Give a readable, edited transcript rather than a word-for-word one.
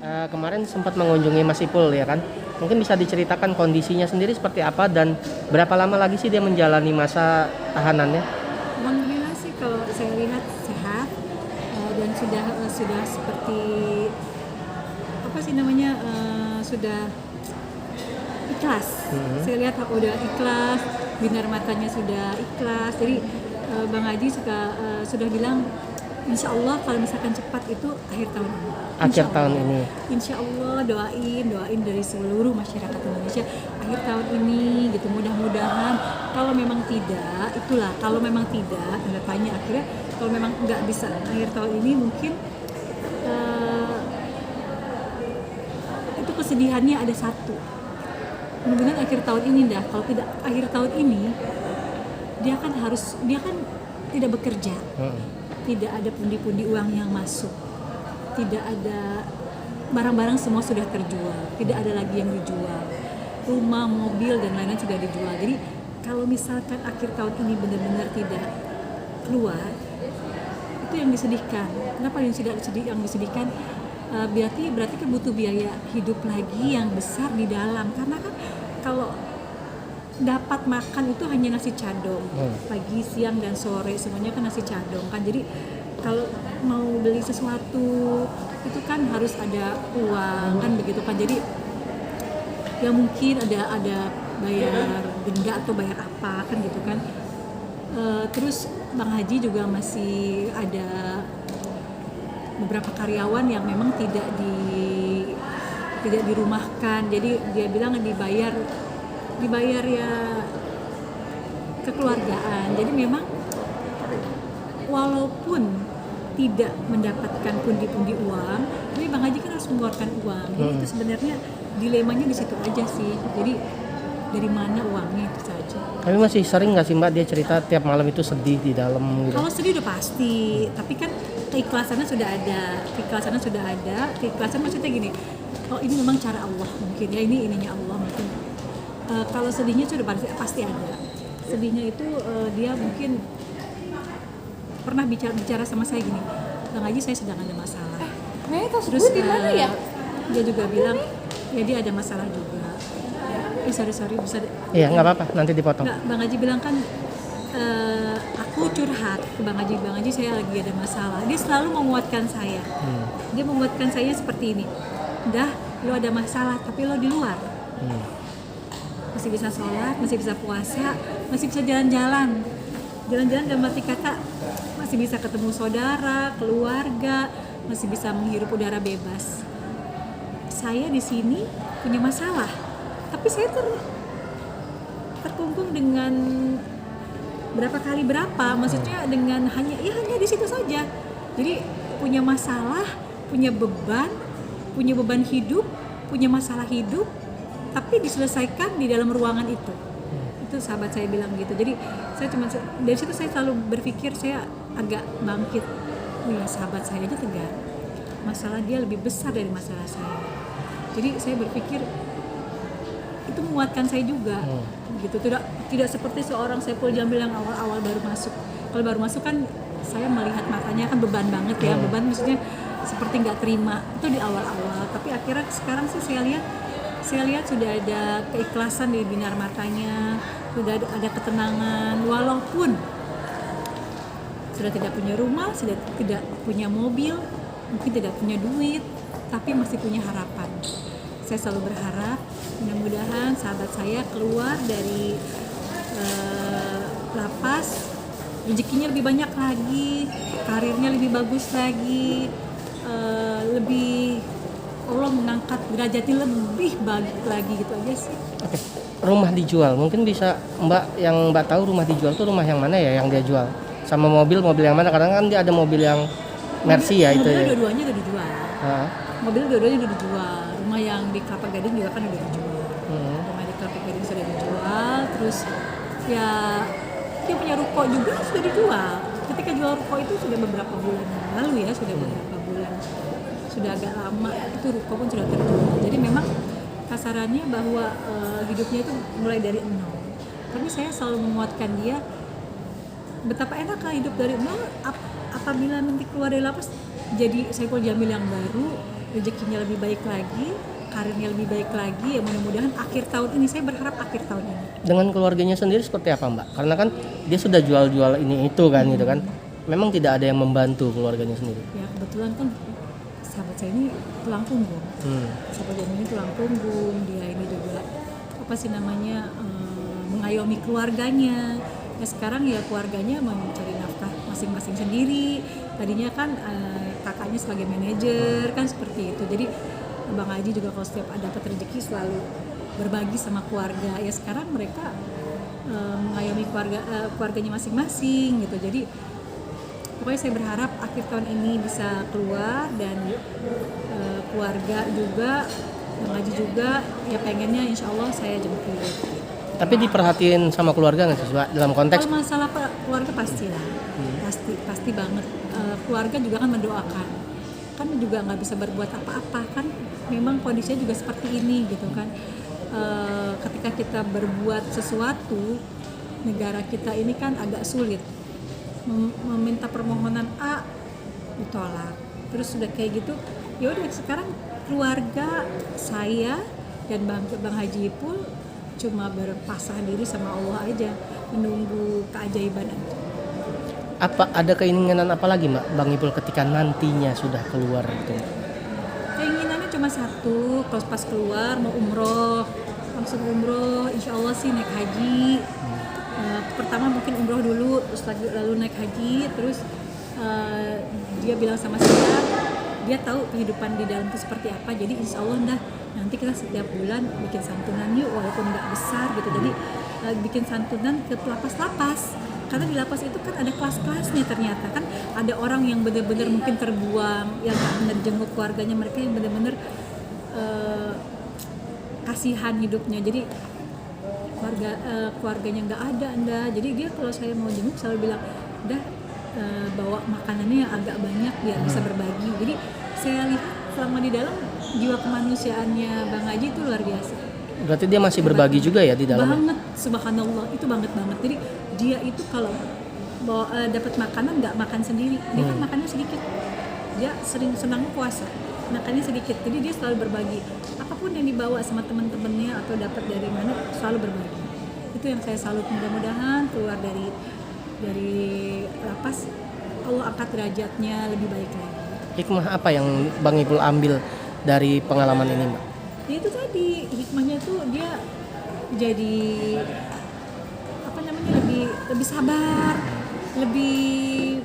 Kemarin sempat mengunjungi Mas Ipul ya kan? Mungkin bisa diceritakan kondisinya sendiri seperti apa dan berapa lama lagi sih dia menjalani masa tahanannya? Alhamdulillah sih kalau saya lihat sehat, dan sudah seperti apa sih namanya, sudah ikhlas. Saya lihat udah ikhlas, binar matanya sudah ikhlas. Jadi Bang Haji sudah bilang Insya Allah kalau misalkan cepat itu akhir tahun ini. Akhir tahun ini. Insya Allah doain dari seluruh masyarakat Indonesia akhir tahun ini gitu. Mudah-mudahan kalau memang tidak, kalau memang tidak tanda tanya akhirnya kalau memang nggak bisa akhir tahun ini mungkin itu kesedihannya ada satu. Mudah-mudahan akhir tahun ini dah. Kalau tidak akhir tahun ini dia kan tidak bekerja. Tidak ada pundi-pundi uang yang masuk, tidak ada barang-barang semua sudah terjual, tidak ada lagi yang dijual, rumah, mobil dan lain-lain sudah dijual. Jadi kalau misalkan akhir tahun ini benar-benar tidak keluar, itu yang disedihkan. Kenapa yang disedihkan? Berarti kan butuh biaya hidup lagi yang besar di dalam, karena kan kalau dapat makan itu hanya nasi cadong pagi, siang, dan sore semuanya kan nasi cadong kan. Jadi kalau mau beli sesuatu itu kan harus ada uang kan begitu kan. Jadi ya mungkin ada bayar denda atau bayar apa kan gitu kan. Terus Bang Haji juga masih ada beberapa karyawan yang memang tidak dirumahkan. Jadi dia bilang dibayar ya kekeluargaan. Jadi memang walaupun tidak mendapatkan pundi-pundi uang, tapi Bang Haji kan harus mengeluarkan uang. Jadi itu sebenarnya dilemanya di situ aja sih. Jadi dari mana uangnya itu saja. Tapi masih sering nggak sih Mbak dia cerita tiap malam itu sedih di dalam gitu? Kalau sedih udah pasti, tapi kan keikhlasannya sudah ada. Keikhlasan maksudnya gini, oh ini memang cara Allah mungkin ya, ini ininya Allah mungkin. Kalau sedihnya sudah pasti ada. Sedihnya itu dia mungkin pernah bicara sama saya gini, Bang Haji saya sedang ada masalah. Terus di mana ya? Dia juga bilang ya dia ada masalah juga. Sorry bisa. Iya nggak apa-apa, nanti dipotong. Nggak, Bang Haji bilang kan aku curhat ke Bang Haji saya lagi ada masalah. Dia selalu menguatkan saya. Dia menguatkan saya seperti ini. Udah, lo ada masalah tapi lo di luar. Masih bisa sholat, masih bisa puasa, masih bisa jalan-jalan dalam arti kata masih bisa ketemu saudara, keluarga, masih bisa menghirup udara bebas. Saya di sini punya masalah, tapi saya terkungkung dengan berapa, maksudnya dengan hanya di situ saja. Jadi punya masalah, punya beban hidup, punya masalah hidup, tapi diselesaikan di dalam ruangan itu. Itu sahabat saya bilang gitu. Jadi saya dari situ saya selalu berpikir, saya agak bangkit. Oh ya, sahabat saya aja tegar. Masalah dia lebih besar dari masalah saya. Jadi saya berpikir itu menguatkan saya juga. Gitu. Tidak seperti seorang Saiful Jamil yang awal-awal baru masuk. Kalau baru masuk kan saya melihat matanya kan beban banget ya. Beban maksudnya seperti nggak terima. Itu di awal-awal. Tapi akhirnya sekarang sih saya lihat sudah ada keikhlasan di binar matanya, sudah ada ketenangan, walaupun sudah tidak punya rumah, sudah tidak punya mobil, mungkin tidak punya duit, tapi masih punya harapan. Saya selalu berharap mudah-mudahan sahabat saya keluar dari lapas, rezekinya lebih banyak lagi, karirnya lebih bagus lagi, lebih Allah mengangkat derajatnya lebih baik lagi gitu aja sih. Oke. Rumah dijual, mungkin bisa Mbak yang Mbak tahu rumah dijual tuh rumah yang mana ya yang dia jual? Sama mobil yang mana? Kadang kan dia ada mobil yang Mercy ya itu ya. Mobil dua-duanya udah dijual. Mobil dua-duanya udah dijual. Rumah yang di Kelapa Gading juga kan udah dijual. Rumah di Kelapa Gading sudah dijual. Terus ya dia punya ruko juga sudah dijual. Ketika jual ruko itu sudah beberapa bulan lalu ya, sudah agak lama, itu ruko pun sudah terjual. Jadi memang kasarannya bahwa hidupnya itu mulai dari nol. Tapi saya selalu menguatkan dia, betapa enaklah hidup dari nol apabila nanti keluar dari lapas jadi Saiful Jamil yang baru, rezekinya lebih baik lagi, karirnya lebih baik lagi. Ya mudah-mudahan akhir tahun ini, saya berharap akhir tahun ini. Dengan keluarganya sendiri seperti apa Mbak? Karena kan dia sudah jual-jual ini itu kan gitu kan. Memang tidak ada yang membantu keluarganya sendiri. Ya kebetulan kan sahabat saya ini tulang punggung. Sahabat saya ini tulang punggung, dia ini juga apa sih namanya mengayomi keluarganya. Ya sekarang ya keluarganya mencari nafkah masing-masing sendiri. Tadinya kan kakaknya sebagai manajer kan seperti itu. Jadi Bang Haji juga kalau setiap ada dapat rezeki selalu berbagi sama keluarga. Ya sekarang mereka mengayomi keluarganya masing-masing gitu. Jadi pokoknya saya berharap akhir tahun ini bisa keluar dan keluarga juga, Bang Haji juga, ya pengennya insya Allah saya jemput. Tapi diperhatiin sama keluarga nggak sih Mbak? Dalam konteks Kalau masalah keluarga pastilah, pasti banget. Keluarga juga kan mendoakan, kan juga nggak bisa berbuat apa-apa kan. Memang kondisinya juga seperti ini gitu kan. Ketika kita berbuat sesuatu, negara kita ini kan agak sulit. Meminta permohonan A ditolak, terus sudah kayak gitu. Ya udah sekarang keluarga saya dan Bang Haji pun cuma berpasrah diri sama Allah aja, menunggu keajaiban aja. apa ada keinginan apa lagi Mbak Bang Ipul ketika nantinya sudah keluar gitu? Keinginannya cuma satu, kalau pas keluar mau umroh, langsung umroh, insya Allah sih naik haji. Pertama mungkin umroh dulu, terus lalu naik haji, terus dia bilang sama saya, dia tahu kehidupan di dalam itu seperti apa, jadi insya Allah nanti kita setiap bulan bikin santunan yuk, walaupun nggak besar gitu. Jadi bikin santunan ke lapas-lapas, karena di lapas itu kan ada kelas-kelasnya. Ternyata kan ada orang yang benar-benar mungkin terbuang, yang nggak benar jenguk keluarganya, mereka yang benar-benar kasihan hidupnya. Jadi keluarganya nggak ada. Jadi dia kalau saya mau jenguk selalu bilang, bawa makanannya yang agak banyak biar bisa berbagi. Jadi saya lihat selama di dalam jiwa kemanusiaannya Bang Haji itu luar biasa. Berarti dia masih berbagi juga ya di dalamnya? Banget, subhanallah, itu banget. Jadi dia itu kalau dapat makanan nggak makan sendiri, dia kan makannya sedikit. Dia senang puasa, makannya sedikit. Jadi dia selalu berbagi. Apapun yang dibawa sama teman-temannya atau dapat dari mana selalu berbagi. Itu yang saya salut. Mudah-mudahan keluar dari lapas Allah angkat derajatnya lebih baik lagi. Hikmah apa yang Bang Ipul ambil dari pengalaman ini Mbak? Ya itu tadi, hikmahnya tuh dia jadi lebih sabar, lebih